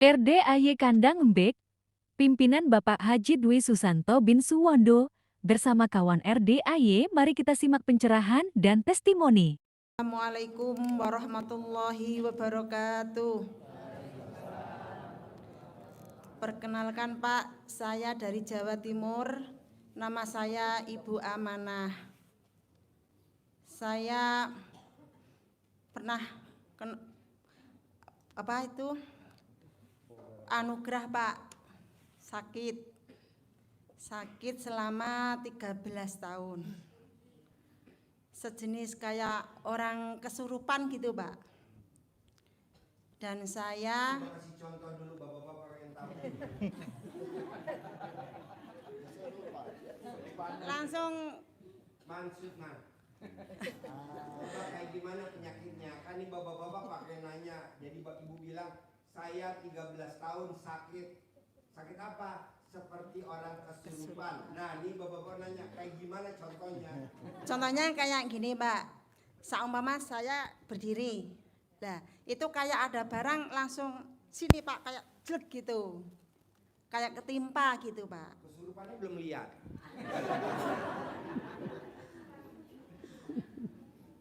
RDAY Kandang Embek, pimpinan Bapak Haji Dwi Susanto bin Suwondo, bersama kawan RDAY, mari kita simak pencerahan dan testimoni. Assalamualaikum warahmatullahi wabarakatuh. Perkenalkan Pak, saya dari Jawa Timur. Nama saya Ibu Amanah. Saya pernah anugerah Pak, sakit selama 13 tahun. Sejenis kayak orang kesurupan gitu Pak. Dan saya kasih contoh dulu bapak-bapak yang tahu. langsung Maksudnya bapak kayak gimana penyakitnya? Kan ini bapak-bapak pakai nanya. Jadi ibu bilang saya 13 tahun sakit. Sakit apa? Seperti orang kesurupan. Nah ini bapak-bapak nanya kayak gimana contohnya? Contohnya kayak gini Pak. Seumpama saya berdiri. Nah, itu kayak ada barang langsung sini Pak, kayak jelek gitu. Kayak ketimpa gitu Pak. Kesurupannya belum lihat.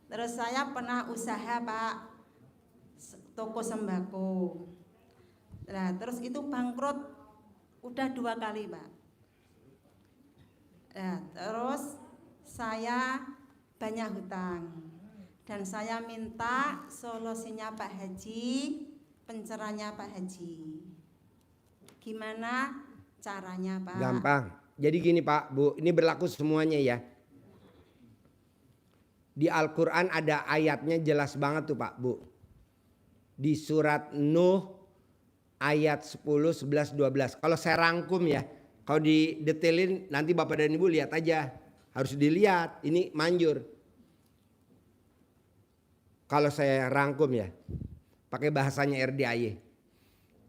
Terus saya pernah usaha Pak, toko sembako. Nah, terus itu bangkrut udah 2 kali Pak. Nah, terus saya banyak hutang. Dan saya minta solusinya Pak Haji, pencerahannya Pak Haji. Gimana caranya Pak? Gampang. Jadi gini Pak, Bu, ini berlaku semuanya ya. Di Al-Quran ada ayatnya jelas banget tuh Pak, Bu. Di surat Nuh ayat 10, 11, 12. Kalau saya rangkum ya, kalau didetailin nanti Bapak dan Ibu lihat aja. Harus dilihat, ini manjur. Kalau saya rangkum ya, pakai bahasanya RDAY.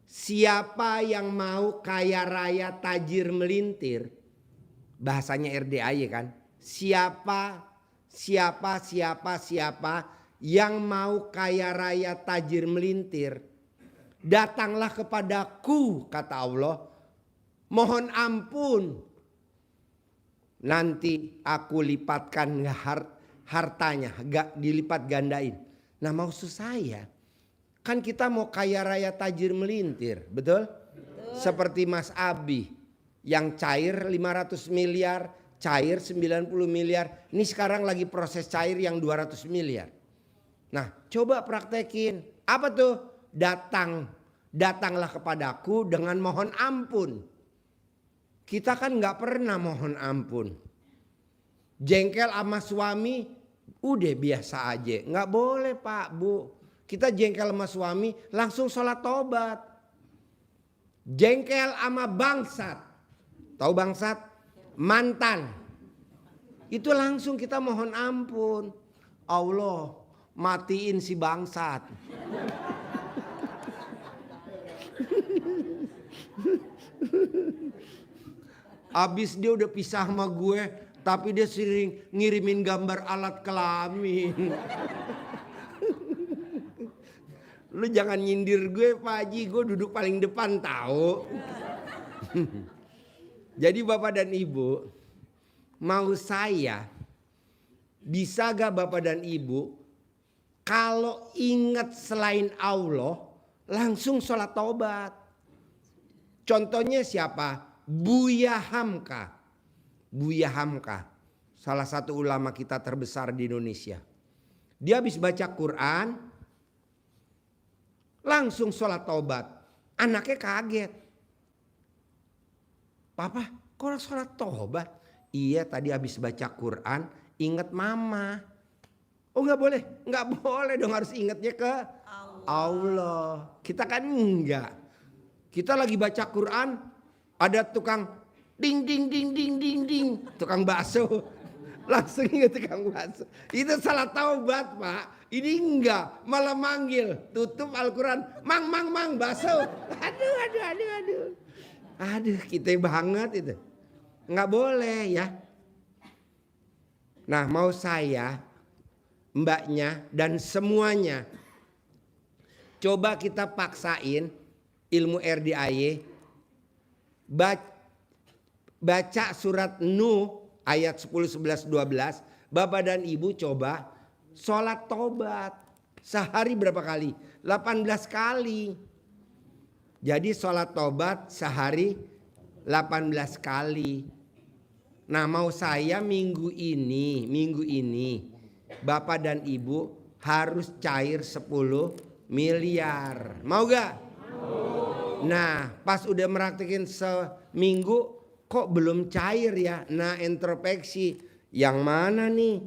Siapa yang mau kaya raya tajir melintir, bahasanya RDAY kan. Siapa yang mau kaya raya tajir melintir, datanglah kepadaku, kata Allah. Mohon ampun. Nanti aku lipatkan hartanya, gak dilipat gandain. Nah maksud saya, kan kita mau kaya raya tajir melintir, betul? Seperti Mas Abi yang cair 500 miliar, cair 90 miliar. Ini sekarang lagi proses cair yang 200 miliar. Nah coba praktekin. Apa tuh? Datanglah kepadaku dengan mohon ampun. Kita kan gak pernah mohon ampun. Jengkel sama suami udah biasa aja. Nggak boleh Pak, Bu. Kita jengkel sama suami langsung sholat tobat. Jengkel sama bangsat. Tahu bangsat? Mantan. Itu langsung kita mohon ampun. Allah matiin si bangsat. Abis dia udah pisah sama gue, tapi dia sering ngirimin gambar alat kelamin. Lu jangan nyindir gue Pak Haji, gue duduk paling depan tahu. Jadi Bapak dan Ibu, mau saya, bisa gak Bapak dan Ibu, kalau ingat selain Allah, langsung sholat taubat. Contohnya siapa? Buya Hamka. Buya Hamka, salah satu ulama kita terbesar di Indonesia. Dia habis baca Quran, langsung sholat taubat. Anaknya kaget. Papa, kok sholat taubat? Iya tadi habis baca Quran, ingat mama. Oh nggak boleh dong, harus ingatnya ke Allah. Kita kan enggak. Kita lagi baca Quran, ada tukang ding ding ding ding ding ding, tukang bakso, langsung ingat tukang bakso. Itu salah taubat Pak. Ini enggak, malah manggil, tutup Al-Quran, mang bakso. Aduh kita banget itu. Enggak boleh ya. Nah mau saya, mbaknya dan semuanya, coba kita paksain ilmu RDAY, baca surat Nuh ayat 10, 11, 12. Bapak dan Ibu coba sholat tobat. Sehari berapa kali? 18 kali. Jadi sholat tobat sehari 18 kali. Nah, mau saya minggu ini Bapak dan Ibu harus cair 10 miliar. Mau gak? Nah, pas udah meraktekin seminggu kok belum cair ya? Nah, introspeksi. Yang mana nih?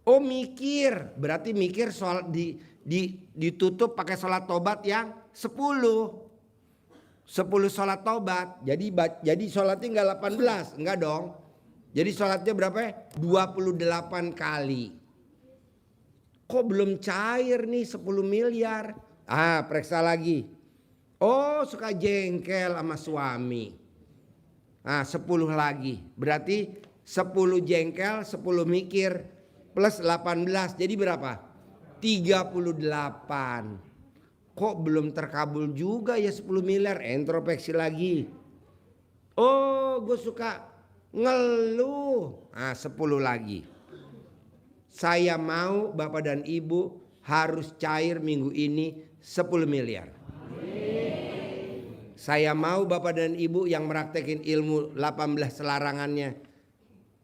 Oh, mikir. Berarti mikir soal ditutup pakai sholat tobat yang 10 sholat tobat. Jadi sholatnya enggak 18, enggak dong. Jadi sholatnya berapa ya? 28 kali. Kok belum cair nih 10 miliar? Periksa lagi. Oh, suka jengkel sama suami. 10 lagi. Berarti 10 jengkel, 10 mikir plus 18. Jadi berapa? 38. Kok belum terkabul juga ya 10 miliar? Introspeksi lagi. Oh, gue suka ngeluh. 10 lagi. Saya mau Bapak dan Ibu harus cair minggu ini 10 miliar. Saya mau Bapak dan Ibu yang meraktekin ilmu 18 larangannya,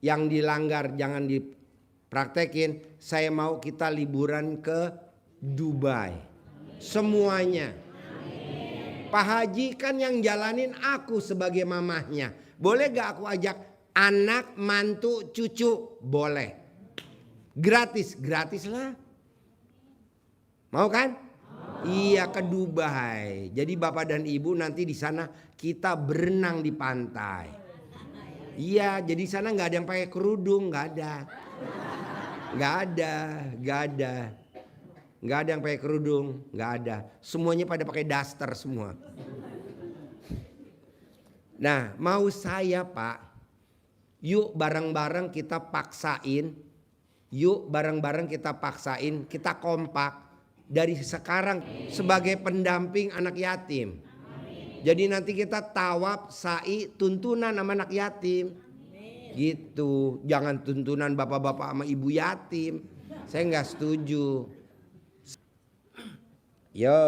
yang dilanggar jangan dipraktekin. Saya mau kita liburan ke Dubai. Semuanya. Pak Haji kan yang jalanin aku sebagai mamahnya. Boleh gak aku ajak anak, mantu, cucu? Boleh. Gratis lah. Mau kan? Iya, ke Dubai. Jadi Bapak dan Ibu nanti di sana kita berenang di pantai. Iya, jadi di sana nggak ada yang pakai kerudung, nggak ada yang pakai kerudung, nggak ada. Semuanya pada pakai daster semua. Nah, mau saya Pak, yuk bareng-bareng kita paksain. Kita kompak dari sekarang sebagai pendamping anak yatim. Jadi nanti kita tawaf, sa'i, tuntunan sama anak yatim. Gitu. Jangan tuntunan bapak-bapak sama ibu yatim. Saya nggak setuju. Yo.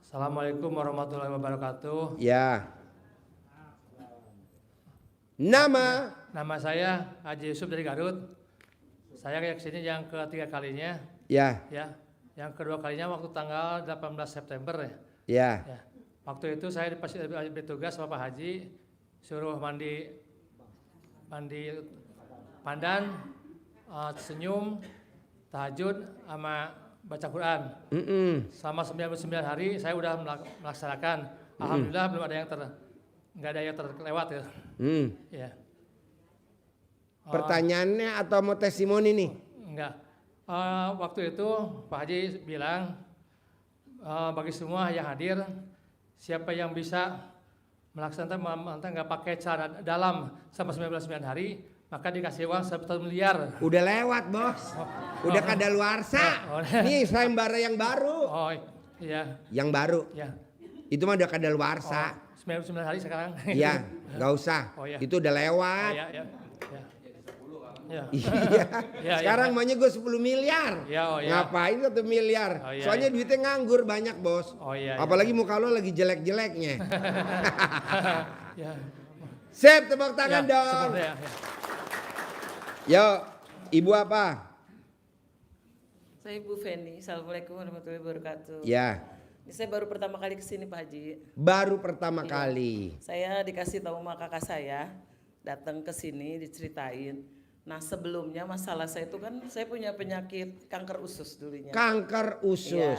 Assalamualaikum warahmatullahi wabarakatuh. Ya. Nama saya Haji Yusuf dari Garut. Saya kesini yang ketiga kalinya. Ya. Ya. Yang kedua kalinya waktu tanggal 18 September ya. Ya. Waktu itu saya bertugas sama Pak Haji, suruh mandi pandan, senyum, tahajud, sama baca Quran. Selama 99 hari saya udah melaksanakan. Alhamdulillah belum ada yang nggak ada yang terlewat ya. Ya. Pertanyaannya atau mau testimoni nih? Enggak. Waktu itu Pak Haji bilang bagi semua yang hadir, siapa yang bisa melaksanakan nggak pakai cara dalam sampai 99 hari, maka dikasih uang 1 miliar. Udah lewat bos. Udah kadaluarsa. Nih sayembara yang baru. Oh iya. Yang baru. Ya. Itu mah udah kadaluarsa. 99 hari sekarang. Iya, nggak usah. Oh, iya. Itu udah lewat. Iya. Ya. Iya. Sekarang maunya gue 10 miliar. Ya, Ngapain 1 miliar? Oh, iya, Soalnya duitnya nganggur banyak bos. Oh, iya, apalagi muka lo lagi jelek-jeleknya. Ya. Sip, tepuk tangan dong. Ya. Yo, ibu apa? Saya Ibu Feni. Assalamualaikum warahmatullahi wabarakatuh. Ya. Ini saya baru pertama kali kesini Pak Haji. Baru pertama kali. Saya dikasih tahu sama kakak saya, datang ke sini diceritain. Nah sebelumnya masalah saya itu kan saya punya penyakit kanker usus dulunya. Kanker usus. Iya.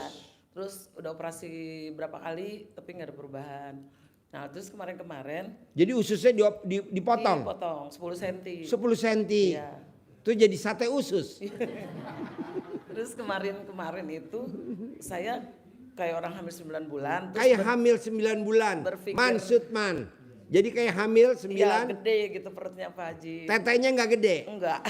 Terus udah operasi berapa kali tapi nggak ada perubahan. Nah terus kemarin-kemarin. Jadi ususnya dipotong? Dipotong 10 cm. 10 cm. Iya. Itu jadi sate usus. Terus kemarin itu saya kayak orang hamil 9 bulan. Kayak hamil 9 bulan. Berpikir. Mansutman. Jadi kayak hamil 9. Iya gede gitu perutnya Pak Haji. Tetenya nggak gede? Enggak.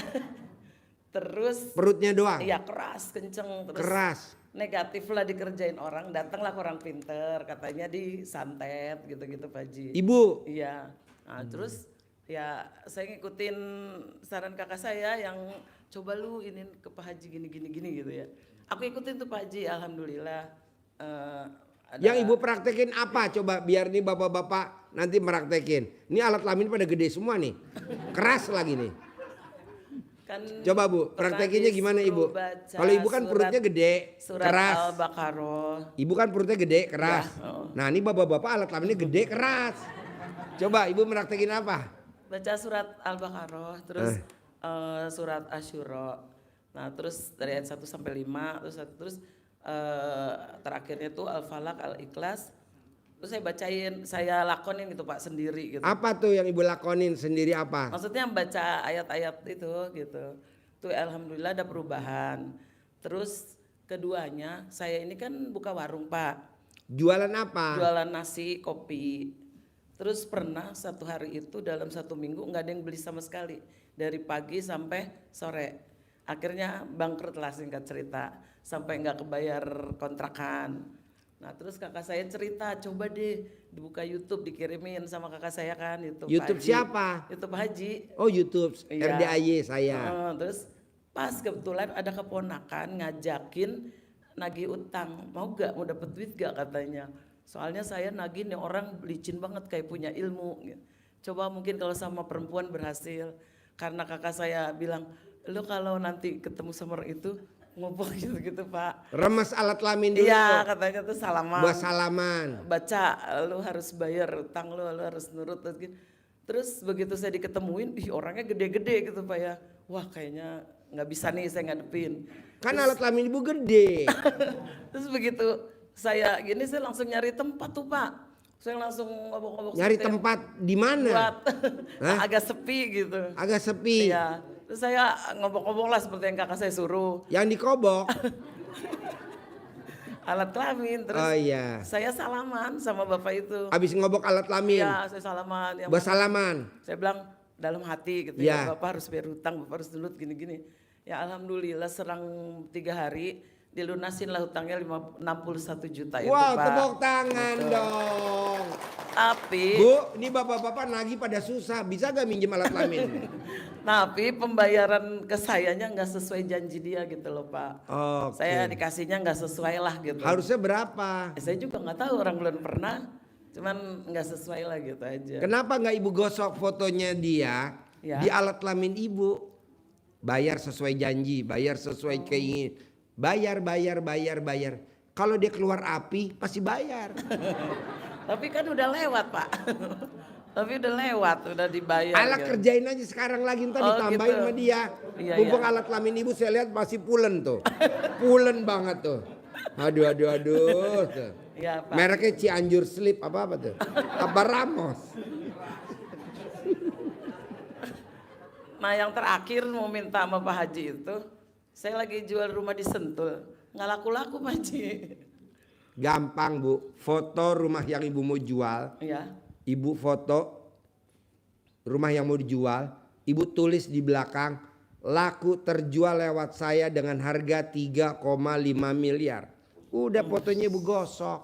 Terus Perutnya doang? iya keras, kenceng. Terus Keras. negatif lah dikerjain orang, datanglah orang pinter, katanya disantet gitu-gitu Pak Haji. Ibu, Iya. Nah, terus ya saya ngikutin saran kakak saya yang coba lu ini ke Pak Haji gini gitu ya. Aku ikutin tuh Pak Haji, alhamdulillah. yang ibu praktekin apa? Coba biar nih bapak-bapak nanti meraktekin. Ini alat kelamin pada gede semua nih. Keras lagi nih. Kan Coba Bu, praktekinnya gimana Ibu? baca Kalau Ibu kan perutnya gede, surat keras. Al-Baqarah. Ibu kan perutnya gede, keras. Ya, oh. Nah ini bapak-bapak alat kelaminnya gede, keras. Coba Ibu meraktekin apa? Baca surat Al-Baqarah, terus surat Asyura. Nah, terus dari ayat 1 sampai 5, terus terakhirnya tuh Al-Falaq, Al-Ikhlas. Terus saya bacain, saya lakonin gitu Pak sendiri gitu. Apa tuh yang Ibu lakonin sendiri apa? Maksudnya baca ayat-ayat itu gitu. Tuh alhamdulillah ada perubahan. Terus keduanya, saya ini kan buka warung Pak. Jualan apa? Jualan nasi, kopi. Terus pernah satu hari itu dalam 1 minggu nggak ada yang beli sama sekali. Dari pagi sampai sore. Akhirnya bangkrut lah singkat cerita. Sampai nggak kebayar kontrakan. Nah terus kakak saya cerita, coba deh dibuka YouTube, dikirimin sama kakak saya kan. YouTube Pak Haji. siapa? YouTube Pak Haji. Oh YouTube, Iya. RDAY saya. Terus pas kebetulan ada keponakan ngajakin nagih utang, mau dapet duit gak katanya. Soalnya saya nagih nih orang licin banget kayak punya ilmu. Coba mungkin kalau sama perempuan berhasil. Karena kakak saya bilang, lo kalau nanti ketemu sama orang itu ngobrol gitu Pak. Remes alat kelamin dulu. Iya katanya tuh salaman. Buat salaman. Baca, lu harus bayar utang lu harus nurut gitu. Terus begitu saya diketemuin, orangnya gede-gede gitu Pak ya. Wah kayaknya nggak bisa nih saya ngadepin. Kan alat kelamin Ibu gede. Terus begitu saya gini saya langsung nyari tempat tuh Pak. Saya langsung ngobok-ngobok. Nyari setir tempat di mana? buat Hah? agak sepi gitu. Agak sepi. Iya. Terus saya ngobok-ngobok lah seperti yang kakak saya suruh. Yang dikobok. Alat kelamin. Terus Oh iya. saya salaman sama bapak itu. Habis ngobok alat kelamin. Iya saya salaman. Yang Buat mana? salaman. Saya bilang dalam hati gitu Ya. ya, Bapak harus bayar hutang, Bapak harus nurut gini-gini. Ya alhamdulillah serang 3 hari dilunasin lah hutangnya 61 juta itu Wow, Pak. tepuk tangan Betul. dong. Tapi, Bu, ini bapak-bapak nagih pada susah. Bisa gak minjem alat kelamin? tapi pembayaran ke sayanya nggak sesuai janji dia gitu loh Pak. Oke. Saya dikasihnya nggak sesuai lah gitu. Harusnya berapa? Saya juga nggak tahu orang belum pernah, cuman nggak sesuai lah gitu aja. Kenapa nggak Ibu gosok fotonya dia Ya. di alat kelamin Ibu? Bayar sesuai janji, bayar sesuai keinginan. Bayar. Kalau dia keluar api pasti bayar. Tapi kan udah lewat Pak. Tapi udah lewat, udah dibayar. Alat gitu. kerjain aja sekarang lagi ntar Oh, ditambahin gitu. sama dia. Iya, Mumpung iya. alat kelamin Ibu saya lihat masih pulen tuh. Pulen banget tuh. Aduh. Tuh. Iya Pak. Mereknya Cianjur Slip apa tuh? Apa Ramos? Nah yang terakhir mau minta sama Pak Haji itu, saya lagi jual rumah di Sentul, nggak laku-laku Pak Haji. Gampang Bu, foto rumah yang Ibu mau jual. Ya, Ibu foto rumah yang mau dijual, Ibu tulis di belakang laku terjual lewat saya dengan harga 3,5 miliar. Udah fotonya Ibu gosok.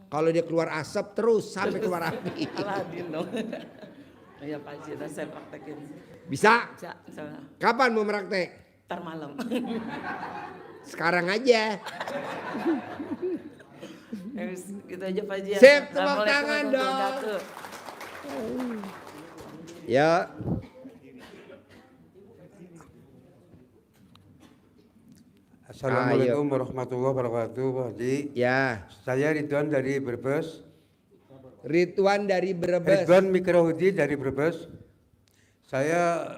Kalau dia keluar asap terus sampai keluar api. Aladin dong. Iya Pak Haji, dan saya praktekin. Bisa? Bisa, misalnya, Kapan mau meraktek? ntar malam. Sekarang aja. Ya, wis, gitu aja Pak Haji. Ya. Sip, tepuk Assalamualaikum tangan dong. warahmatullahi wabarakatuh. Ya. Assalamualaikum warahmatullahi wabarakatuh, Pak Haji. Ya. Saya Ridwan dari Brebes. Ridwan dari Brebes. Ridwan Mikrohudi dari Brebes. Saya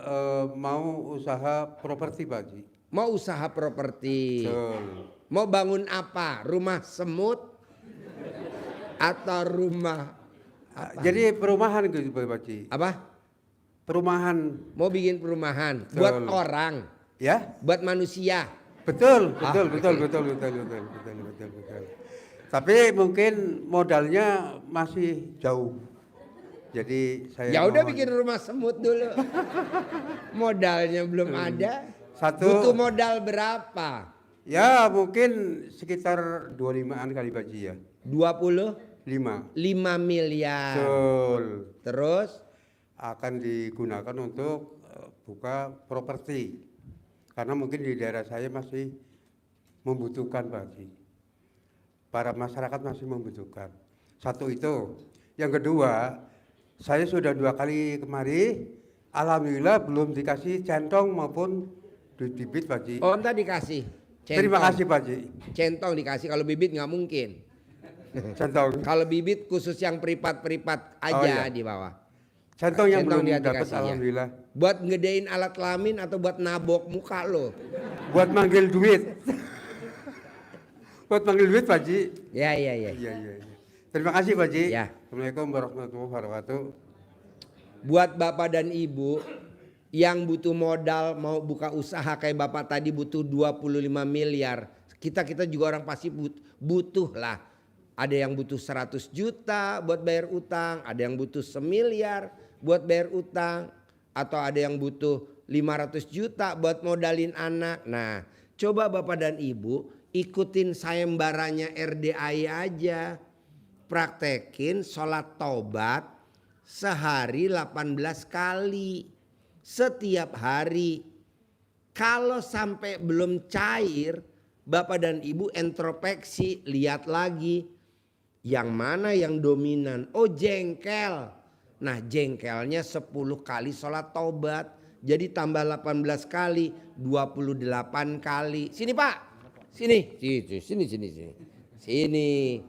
mau usaha properti, Pak Haji. Mau usaha properti. Betul. Mau bangun apa? Rumah semut? Atau rumah Jadi perumahan gitu, Pak Haji. apa? Perumahan, Mau bikin perumahan Betul. buat orang, ya? buat manusia. Betul. Oke. Betul. Tapi mungkin modalnya masih jauh. Jadi saya Ya udah mohon- bikin rumah semut dulu. Modalnya belum ada. Satu. Butuh modal berapa? Ya mungkin sekitar 25-an kali Pak Haji ya. 25 5. miliar. Betul. Terus Akan digunakan untuk buka properti. Karena mungkin di daerah saya masih membutuhkan Pak Haji. Para masyarakat masih membutuhkan. Satu itu. Yang kedua, saya sudah 2 kali kemari, alhamdulillah belum dikasih centong maupun bibit Pak Haji. oh entar dikasih. Terima kasih Pak Haji. Centong dikasih, kalau bibit nggak mungkin. Centong. Kalau bibit khusus yang peripat-peripat aja Oh, iya. di bawah. Centong yang Centong belum dia dapat dikasih, ya. alhamdulillah. Buat ngedein alat kelamin atau buat nabok muka lo? Buat manggil duit. Buat manggil duit Pak Haji. Ya. Iya. Terima kasih Pak Haji. Ya. Assalamualaikum warahmatullahi wabarakatuh. Buat bapak dan ibu yang butuh modal mau buka usaha kayak bapak tadi butuh 25 miliar. Kita juga orang pasti butuh lah. Ada yang butuh 100 juta buat bayar utang, ada yang butuh 1 miliar buat bayar utang, atau ada yang butuh 500 juta buat modalin anak. Nah, coba bapak dan ibu ikutin sayembaranya RDAI aja. Praktekin sholat taubat sehari 18 kali. Setiap hari. Kalau sampai belum cair, bapak dan ibu introspeksi, lihat lagi. Yang mana yang dominan? Oh, jengkel. Nah, jengkelnya 10 kali sholat taubat. Jadi tambah 18 kali, 28 kali. Sini Pak, sini. Sini.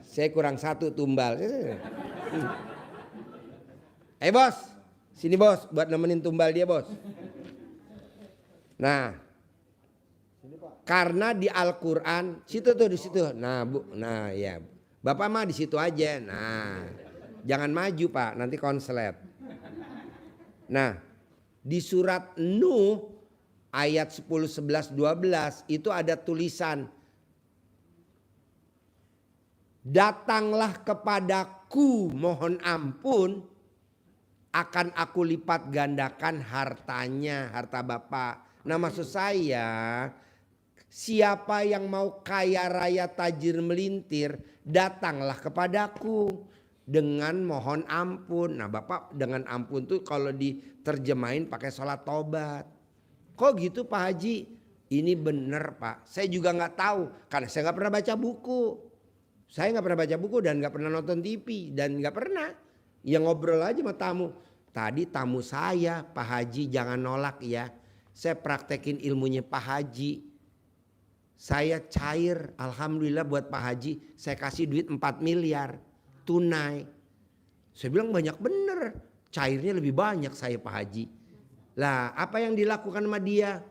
Saya kurang 1 tumbal. Bos, sini bos, buat nemenin tumbal dia bos. Nah, karena di Al-Quran, situ tuh di situ. Nah bu, nah ya, bapak mah di situ aja. Nah, jangan maju Pak, nanti konslet. Nah, di surat Nuh ayat 10, 11, 12 itu ada tulisan, datanglah kepadaku mohon ampun, akan aku lipat gandakan hartanya, harta bapak. Nah maksud saya, siapa yang mau kaya raya tajir melintir, datanglah kepadaku dengan mohon ampun. Nah bapak dengan ampun tuh kalau diterjemahin pakai sholat tobat. Kok gitu Pak Haji? Ini bener Pak, saya juga nggak tahu karena saya nggak pernah baca buku. Saya nggak pernah baca buku dan nggak pernah nonton TV dan nggak pernah. Ya ngobrol aja sama tamu. Tadi tamu saya, Pak Haji jangan nolak ya. Saya praktekin ilmunya Pak Haji. Saya cair, alhamdulillah buat Pak Haji. Saya kasih duit 4 miliar tunai. Saya bilang banyak bener. Cairnya lebih banyak saya Pak Haji. Lah apa yang dilakukan sama dia?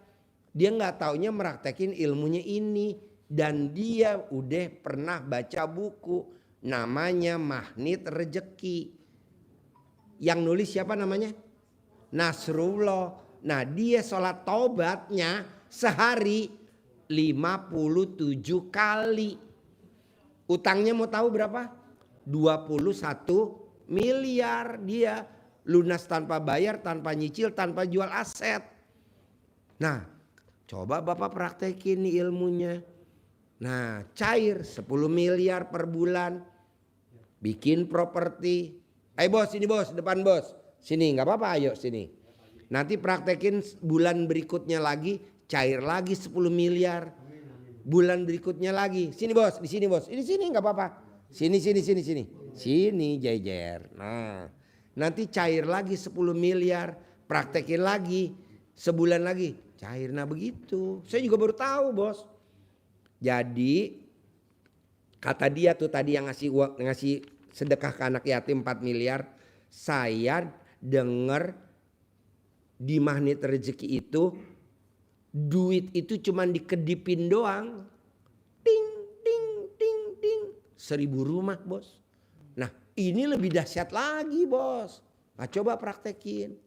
Dia nggak taunya meraktekin ilmunya ini. Dan dia udah pernah baca buku namanya Magnet Rezeki. Yang nulis siapa namanya? Nasrullah. Nah dia sholat taubatnya sehari 57 kali. Utangnya mau tahu berapa? 21 miliar dia. Lunas tanpa bayar, tanpa nyicil, tanpa jual aset. Nah coba bapak praktekin nih ilmunya. Nah cair 10 miliar per bulan. Bikin properti. Ayo bos, sini bos, depan bos. Sini nggak apa-apa, ayo sini. Nanti praktekin bulan berikutnya lagi, cair lagi 10 miliar. Bulan berikutnya lagi, sini bos, di sini bos. Ini sini nggak apa-apa. Sini. Sini jejer. Nah, nanti cair lagi 10 miliar, praktekin lagi. Sebulan lagi, cair. Nah begitu. Saya juga baru tahu bos. Jadi kata dia tuh tadi yang ngasih sedekah ke anak yatim 4 miliar. Saya dengar di Magnet Rezeki itu duit itu cuman dikedipin doang. Ting ting ting ting. 1000 rumah bos. Nah ini lebih dahsyat lagi bos. Nah coba praktekin.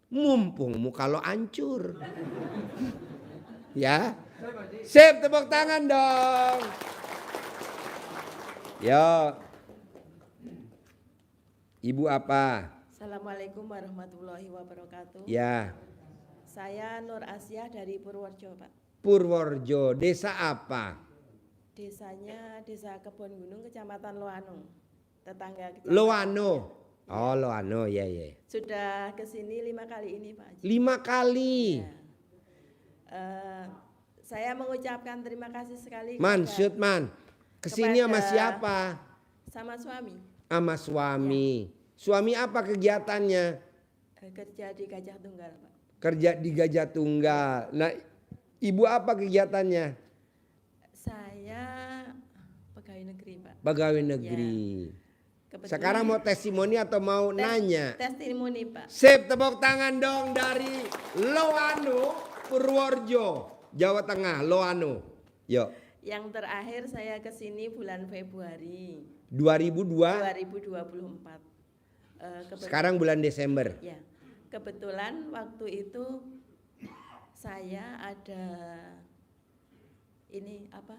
Mumpung muka lo hancur. Ya. Sip, tepuk tangan dong. Yo. Ibu apa? Assalamualaikum warahmatullahi wabarakatuh. Ya. Saya Nur Asyah dari Purworejo, Pak. Purworejo. Desa apa? Desanya Desa Kebon Gunung, Kecamatan Loano. Tetangga kecamatan. Loano. Oh, Loano, ya ya. Sudah ke sini 5 kali ini Pak Haji. 5 kali. Ya. Saya mengucapkan terima kasih sekali Man, kepada- shoot man. Kesini sama kepada- siapa? sama suami. Sama suami. Suami apa kegiatannya? Kerja di Gajah Tunggal Pak. Kerja di Gajah Tunggal. Nah, ibu apa kegiatannya? Saya pegawai negeri Pak. Pegawai negeri. Kebetulan Sekarang mau testimoni atau mau nanya? testimoni Pak. Sip, tepuk tangan dong dari Loano, Purworejo, Jawa Tengah. Loano. Yuk. Yang terakhir saya ke sini bulan Februari 2002. 2024. Sekarang bulan Desember. Ya, kebetulan waktu itu saya ada ini apa?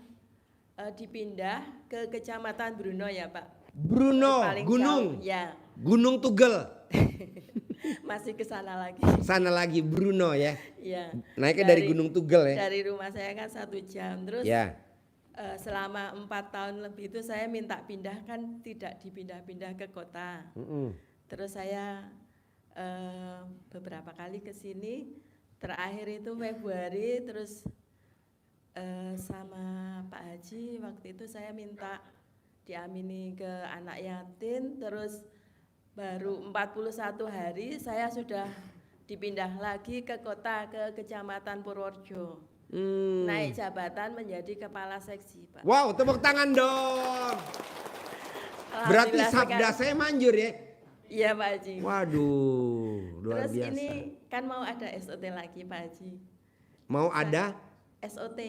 Dipindah ke Kecamatan Bruno ya Pak. Bruno, Paling gunung. jauh, ya, Gunung Tugel. masih ke sana lagi. Sana lagi Bruno ya. Ya. Naiknya dari Gunung Tugel ya. Dari rumah saya kan 1 jam. Terus Ya. selama 4 tahun lebih itu saya minta pindah, kan tidak dipindah-pindah ke kota. Terus saya beberapa kali ke sini, terakhir itu Februari, terus sama Pak Haji waktu itu saya minta diamini ke anak yatim, terus baru 41 hari saya sudah dipindah lagi ke kota, ke Kecamatan Purworejo. Naik jabatan menjadi kepala seksi Pak. Wow, tepuk tangan dong. Berarti Alhamdulillah sabda sekali. saya manjur ya. Iya Pak Haji. Waduh, luar Terus biasa. ini kan mau ada SOT lagi Pak Haji. Mau ada SOT,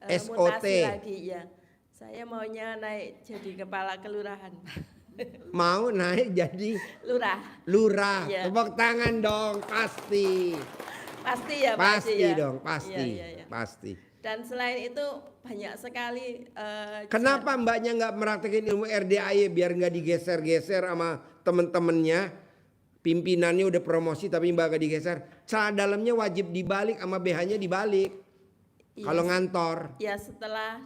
SOT. mutasi lagi ya. Saya maunya naik jadi kepala kelurahan. mau naik jadi Lurah. lurah. Iya. Tepuk tangan dong, pasti. Pasti ya Pak Pasti Haji ya. dong, pasti. Iya, iya. Pasti. Dan selain itu banyak sekali Kenapa mbaknya nggak meraktekin ilmu RDAY biar nggak digeser-geser sama temen-temennya? Pimpinannya udah promosi tapi mbak nggak digeser. Celana dalamnya wajib dibalik sama BH-nya dibalik. Iya, Kalau ngantor. ya setelah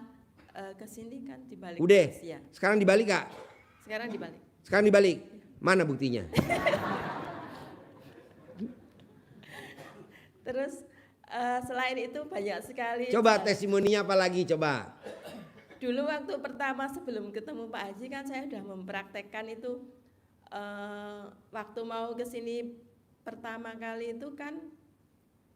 kesini kan dibalik. Udah. terus, ya. Sekarang dibalik gak? Sekarang dibalik. Sekarang dibalik. Mana buktinya? Terus selain itu banyak sekali. Coba testimoninya apa lagi coba. Dulu waktu pertama sebelum ketemu Pak Haji kan saya sudah mempraktekkan itu, waktu mau ke sini pertama kali itu kan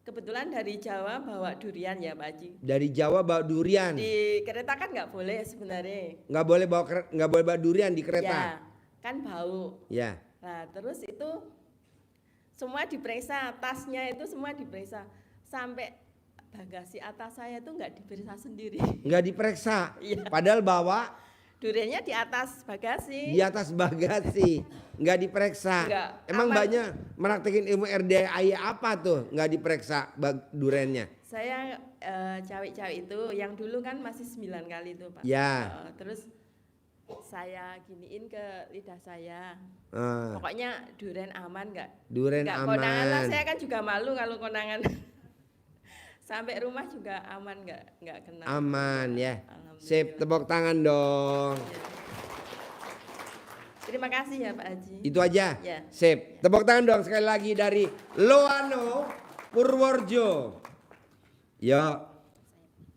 kebetulan dari Jawa bawa durian ya Pak Haji. Dari Jawa bawa durian. Di kereta kan nggak boleh sebenarnya. Nggak boleh bawa durian di kereta. Ya, kan bau. Ya. Nah terus itu semua diperiksa, tasnya itu semua diperiksa. Sampai bagasi atas saya itu nggak diperiksa sendiri. Nggak diperiksa. Iya. Padahal bawa Duriannya di atas bagasi. di atas bagasi. Nggak diperiksa. Nggak, Emang aman. mbaknya meraktekin ilmu RDAY apa tuh? Nggak diperiksa duriannya. Saya cawe-cawe itu yang dulu kan masih 9 kali itu Pak. Ya. Terus saya giniin ke lidah saya. Ah, Pokoknya durian aman nggak? durian Nggak kondangan lah, aman. saya kan juga malu kalau kondangan. Sampai rumah juga aman nggak kena. Aman ya. Alhamdulillah. Sip, tepuk tangan dong. Terima kasih ya Pak Haji. Itu aja. Ya. Sip. Tepuk tangan dong sekali lagi dari Loano, Purworejo. Yo,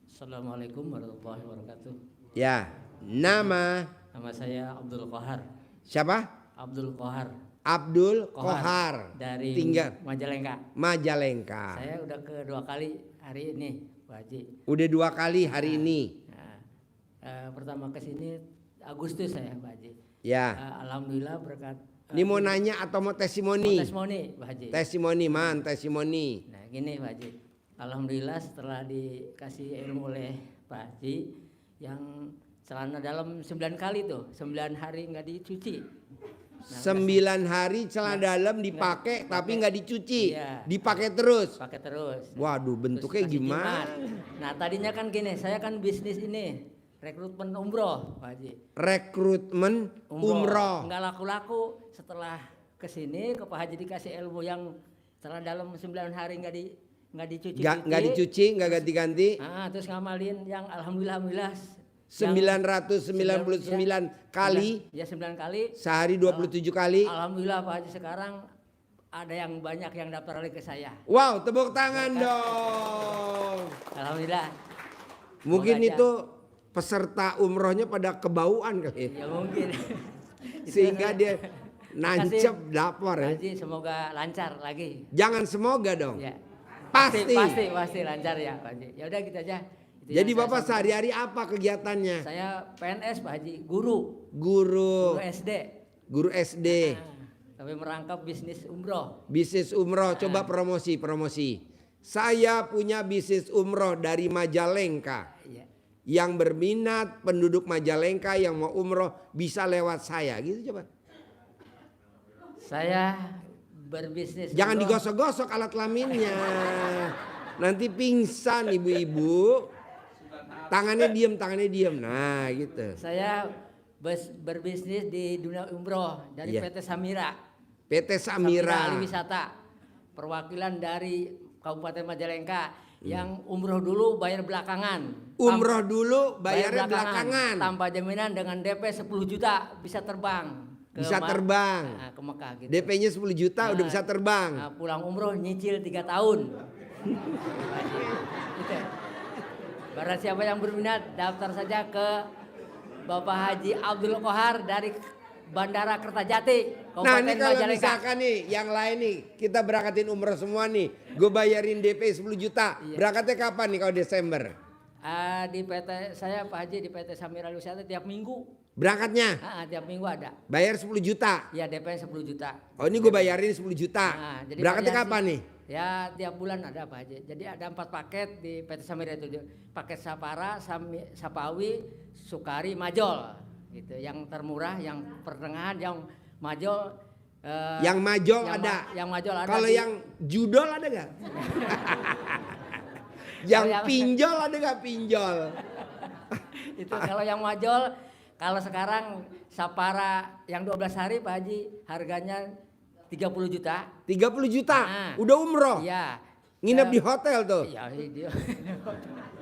Assalamualaikum warahmatullahi wabarakatuh. ya. Nama Nama saya Abdul Kohar. siapa? Abdul Kohar Abdul Kohar. dari Tinggal Majalengka. Majalengka. Saya udah kedua kali hari ini, Pak Haji. Udah 2 kali hari ini. Nah, pertama ke sini Agustus saya, Pak Haji. Ya. Alhamdulillah berkat. Ini mau nanya atau mau testimoni? Testimoni, Pak Haji. Testimoni, man, testimoni. Nah, gini Pak Haji. Alhamdulillah setelah dikasih ilmu oleh Pak Haji yang celana dalam 9 kali tuh, 9 hari nggak dicuci. 9 hari celana dalam dipakai tapi nggak dicuci. Iya. Dipakai terus. Pakai terus. Waduh, bentuknya Terus kasih gimana? jimat. Nah tadinya kan gini, saya kan bisnis ini rekrutmen umroh, Pak Haji. Rekrutmen umroh. Nggak laku-laku. Setelah kesini ke Pak Haji dikasih ilmu yang celana dalam 9 hari nggak nggak dicuci. Nggak dicuci, nggak ganti-ganti. Terus ngamalin yang alhamdulillah 999 kali. Ya 9 kali. Sehari 27 kali. Alhamdulillah Pak Haji sekarang ada yang banyak yang daftar lagi ke saya. Wow, tepuk tangan dong. Alhamdulillah. Mungkin Semoga aja. itu peserta umrohnya pada kebauan kali. Ya mungkin. Sehingga dia nancep lapor ya. Haji semoga lancar lagi. Jangan semoga dong. Ya. Pasti. Pasti lancar ya Pak Haji. Ya udah gitu aja. Itu Jadi yang saya Bapak sampaikan. sehari-hari apa kegiatannya? Saya PNS Pak Haji, guru Guru SD. guru SD. Tapi merangkap bisnis umroh. Bisnis umroh, coba promosi. Saya punya bisnis umroh dari Majalengka. Iya. Yang berminat penduduk Majalengka yang mau umroh bisa lewat saya gitu coba. Saya berbisnis. Jangan umroh. digosok-gosok alat kelaminnya. Nanti pingsan ibu-ibu. Tangannya diem. Nah gitu. Saya berbisnis di dunia umroh dari Iya. PT Samira. PT Samira. Ali Wisata. Perwakilan dari Kabupaten Majalengka yang umroh dulu bayar belakangan. Umroh dulu bayarnya belakangan. Tanpa jaminan dengan DP 10 juta bisa terbang. Bisa terbang. Ke Mekah gitu. DP-nya 10 juta udah bisa terbang. Nah, pulang umroh nyicil 3 tahun. Gitu. Barang siapa yang berminat daftar saja ke Bapak Haji Abdul Kohar dari Bandara Kertajati, Nah Kabupaten ini kalau Majalengka. misalkan nih yang lain nih kita berangkatin umroh semua nih, gue bayarin DP 10 juta, Iya. berangkatnya kapan nih kalau Desember? Di PT saya Pak Haji di PT Samira Wisata tiap minggu. Berangkatnya Tiap minggu ada. bayar 10 juta. Ya DP 10 juta. Oh ini gue bayarin 10 juta. Jadi Berangkatnya variasi. kapan nih? Ya tiap bulan ada Pak Haji. Jadi ada 4 paket di PT Samira itu. Paket Sapara, Sapawi, Sukari, Majol. Gitu. Yang termurah, yang pertengahan, yang Majol. Yang majol yang ada. Yang Majol ada. Kalau yang judol ada gak? Yang yang- pinjol ada gak pinjol? Itu kalau yang Majol, kalau sekarang Sapara yang 12 hari Pak Haji harganya 30 juta. 30 juta, Nah. udah umroh. Iya. Nginep di hotel tuh. Iya, dia.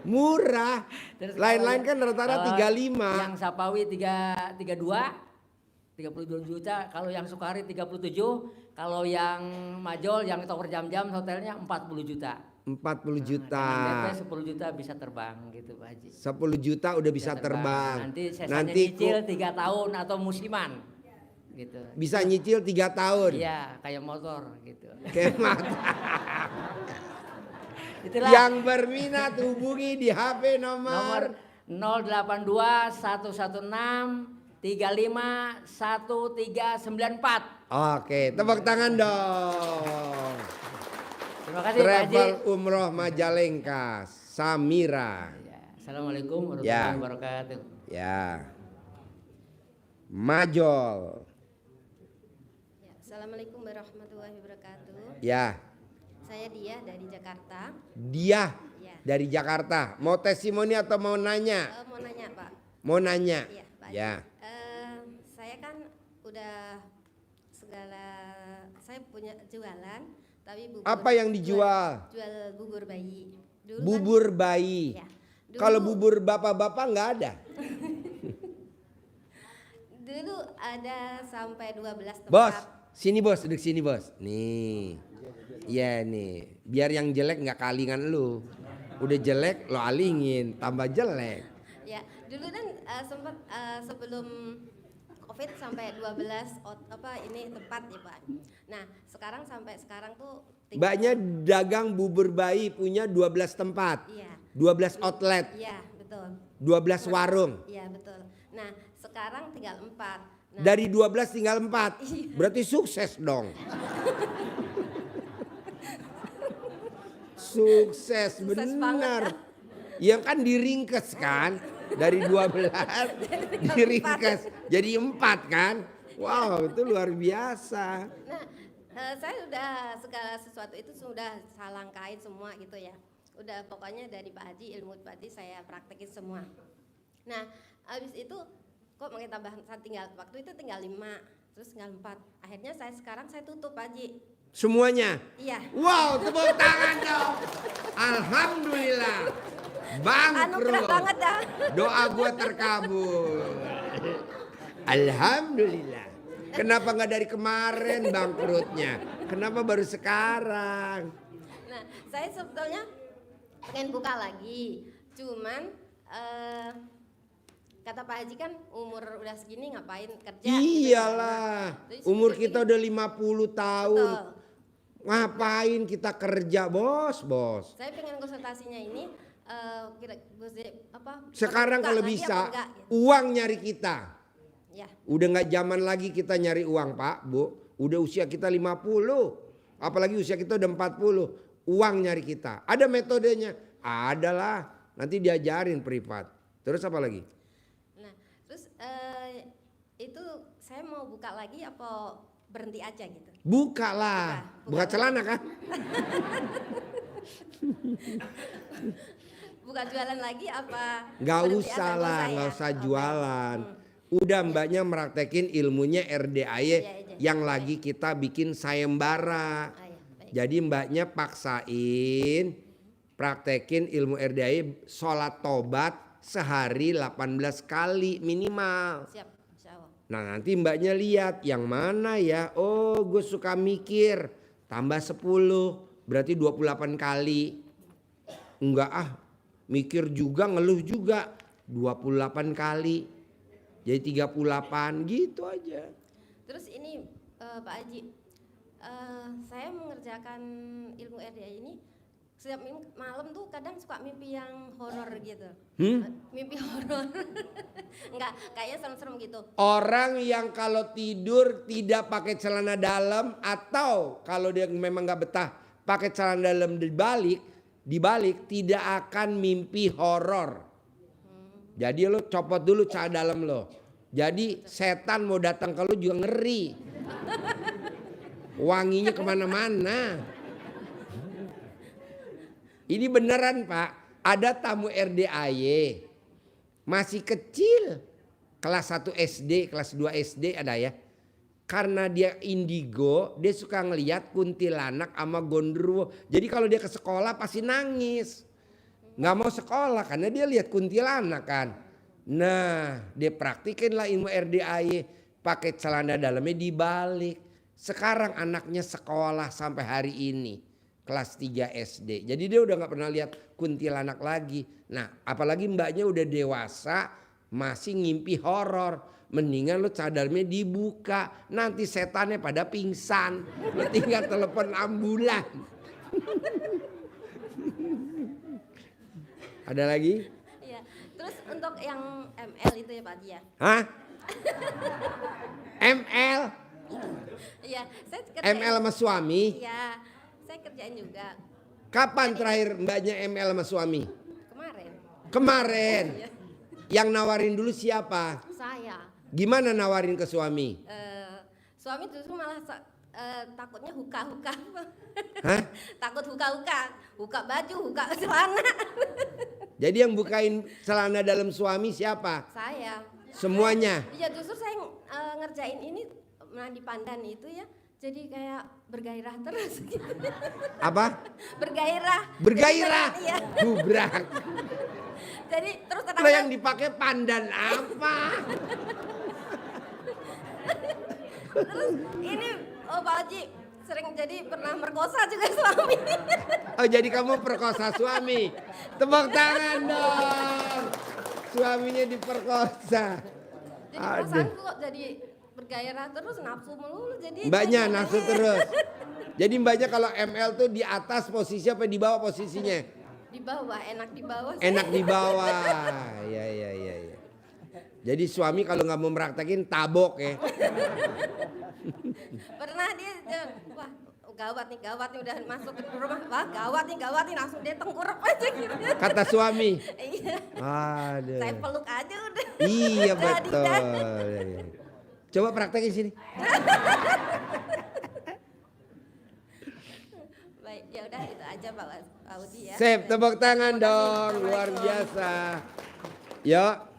Murah. Terus Lain-lain kalau kan rata-rata kalau 35. Yang Sapawi 32 juta, kalau yang Sukari 37, kalau yang Majol yang tower jam-jam hotelnya 40 juta. 40 juta. Dengan DP 10 juta bisa terbang gitu Pak Haji. 10 juta udah bisa terbang. Nanti sesanya Nanti nyicil 3 tahun atau musiman. Gitu. bisa nyicil 3 tahun. Iya, kayak motor gitu. Kemat. Itulah Yang berminat hubungi di HP nomor nomor 082 116 35 1394. Oke, tepuk tangan dong. Terima kasih Pak Haji. Travel Umroh Majalengka, Samira. Ya, Assalamualaikum warahmatullahi Ya. wabarakatuh. Ya. Majol. Ya, Assalamualaikum warahmatullahi wabarakatuh. Ya, Saya Dia dari Jakarta. dia Ya. dari Jakarta. Mau testimoni atau mau nanya? Mau nanya Pak. Mau nanya. Iya Pak. Ya. Saya kan udah segala, saya punya jualan, tapi bubur. Apa yang dijual? Jual bubur bayi. Dulu kan- Bubur bayi. Ya, dulu- Kalau bubur bapak-bapak nggak ada. Dulu ada sampai 12 tempat. Bos, sini bos, duduk sini bos. Nih, iya nih. Biar yang jelek nggak kalingan lu. Udah jelek lo alingin, tambah jelek. Ya, dulu kan sempat sebelum Covid sampai 12 ini tempat ya Pak. Nah, sampai sekarang tuh Mbaknya dagang bubur bayi punya 12 tempat. Iya. 12 outlet, Iya, betul. 12 warung. Iya, betul. Nah, sekarang tinggal 4. Nah, Dari 12 tinggal 4. Iya. Berarti sukses dong. Sukses Sukses benar. Yang kan diringkes kan. Dari 12 diringkes jadi 4 kan. Wow, itu luar biasa. Nah, saya udah segala sesuatu itu sudah saya langkain semua gitu ya. Udah pokoknya dari Pak Haji, ilmu Pak Haji saya praktekin semua. Nah, habis itu kok makin tambah, waktu itu tinggal 5, terus tinggal 4. Akhirnya sekarang saya tutup Pak Haji. Semuanya? Iya. Wow, tepuk tangan dong. Alhamdulillah. Anugerah Bangkrut. banget dah. Doa gua terkabul. Alhamdulillah. Kenapa nggak dari kemarin bangkrutnya? Kenapa baru sekarang? Nah, saya sebetulnya pengen buka lagi. Cuman kata Pak Haji kan umur udah segini ngapain kerja? Iyalah. Jadi Umur saya kita udah 50 tahun. Betul. Ngapain kita kerja, Bos? Saya pengen konsultasinya ini kira apa? Sekarang buka kalau lagi bisa apa enggak, gitu. uang nyari kita. Ya. Udah nggak zaman lagi kita nyari uang, Pak, Bu. Udah usia kita 50. Apalagi usia kita udah 40. Uang nyari kita. Ada metodenya? Adalah. Nanti diajarin privat. Terus apa lagi? Nah, terus itu saya mau buka lagi apa berhenti aja gitu? Buka lah. Buka celana kan? Buka jualan lagi apa? Nggak berhenti usah aja? lah, Nggak nggak usah usah ya? Oke. jualan. Udah mbaknya meraktekin ilmunya RDAY Iya. yang lagi kita bikin sayembara. Ah, ya, baik. Jadi mbaknya paksain praktekin ilmu RDAY sholat tobat sehari 18 kali minimal. Siap, insya Allah. Nah nanti mbaknya lihat yang mana ya. Oh gue suka mikir. Tambah 10 berarti 28 kali. Enggak ah, mikir juga ngeluh juga 28 kali. Jadi 38 gitu aja. Terus ini Pak Haji, saya mengerjakan ilmu RDA ini setiap malam tuh kadang suka mimpi yang horor gitu. Mimpi horor. Enggak, kayaknya serem-serem gitu. Orang yang kalau tidur tidak pakai celana dalam atau kalau dia memang nggak betah pakai celana dalam dibalik tidak akan mimpi horor. Jadi lo copot dulu celana dalam lo. Jadi setan mau datang ke lo juga ngeri. Wanginya kemana-mana. Ini beneran Pak. Ada tamu RDAY. Masih kecil. Kelas 1 SD, kelas 2 SD ada ya. Karena dia indigo, dia suka ngelihat kuntilanak sama gondruwo. Jadi kalau dia ke sekolah pasti nangis. Nggak mau sekolah karena dia lihat kuntilanak kan. Nah, dia praktikin lah ilmu RDAY, pakai celana dalamnya dibalik. Sekarang anaknya sekolah sampai hari ini, kelas 3 SD. Jadi dia udah nggak pernah lihat kuntilanak lagi. Nah, apalagi mbaknya udah dewasa, masih ngimpi horor. Mendingan lo cadarnya dibuka, nanti setannya pada pingsan. Lo tinggal telepon ambulan. Ada lagi? Iya. Terus untuk yang ML itu ya Pak Haji ya? Hah? ML? Iya, saya kerjain. ML sama suami? Iya, saya kerjain juga Kapan terakhir mbaknya ML sama suami? kemarin. Kemarin. Iya. Yang nawarin dulu siapa? Saya, Gimana nawarin ke suami? suami justru malah takutnya huka-huka. Hah? Takut huka-huka, huka baju, huka celana. Jadi yang bukain celana dalam suami siapa? Saya. Semuanya? Iya, justru saya ngerjain ini mandi pandan itu ya. Jadi kayak bergairah terus gitu. Apa? Bergairah. Bergairah? Jadi, iya. Gubrak. Jadi terus Lo yang dipakai pandan apa? terus ini Pak Haji sering jadi pernah merkosa juga suami. Oh jadi kamu perkosa suami. Tepuk tangan dong. Suaminya diperkosa. Jadi perasaanku kok jadi bergairah terus, nafsu melulu jadi. Mbaknya nafsu terus. Jadi mbaknya kalau ML tuh di atas posisi apa di bawah posisinya? Di bawah, enak di bawah. Enak di bawah. Ya. Jadi suami kalau nggak mau meraktekin tabok ya. Pernah dia wah gawat nih udah masuk ke rumah, wah gawat nih langsung dia tengkurap aja gitu. Kata suami. Iya. Aduh. Saya peluk aja udah. Iya Jadi betul. dah. Iya. Coba praktekin sini. Baik, ya udah itu aja Pak Udi ya. Sip, tepuk tangan dong, luar biasa. Yuk.